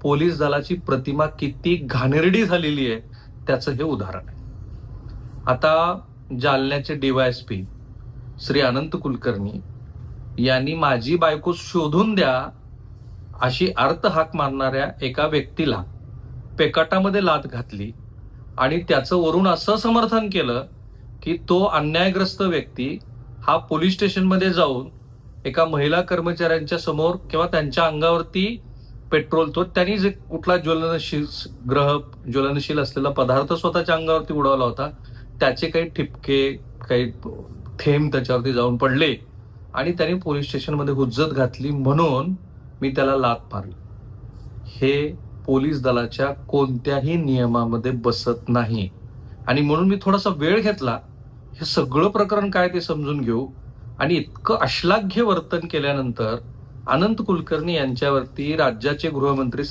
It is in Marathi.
पोलीस दलाची प्रतिमा किती घाणेरडी झालेली आहे त्याचं हे उदाहरण आहे. आता जालन्याचे DYSP श्री अनंत कुलकर्णी यांनी माझी बायको शोधून द्या अशी अर्थ हाक मारणाऱ्या एका व्यक्तीला पेकाटामध्ये लाथ घातली आणि त्याचं वरून असं समर्थन केलं की तो अन्यायग्रस्त व्यक्ती हा पोलीस स्टेशनमध्ये जाऊन एका महिला कर्मचाऱ्यांच्या समोर किंवा त्यांच्या अंगावरती पेट्रोल, तो त्यांनी जे कुठला ज्वलनशील असलेला पदार्थ स्वतःच्या अंगावरती उडवला होता त्याचे काही ठिपके, काही थेंब त्याच्यावरती जाऊन पडले आणि त्यांनी पोलीस स्टेशनमध्ये हुज्जत घातली म्हणून मी त्याला लाथ मारली. हे पोलीस दलाच्या कोणत्याही नियमामध्ये बसत नाही आणि म्हणून मी थोडासा वेळ घेतला हे सगळं प्रकरण काय ते समजून घेऊ. आणि इतकं अश्लाघ्य वर्तन केल्यानंतर अनंत कुलकर्णी यांच्यावरती राज्याचे गृहमंत्री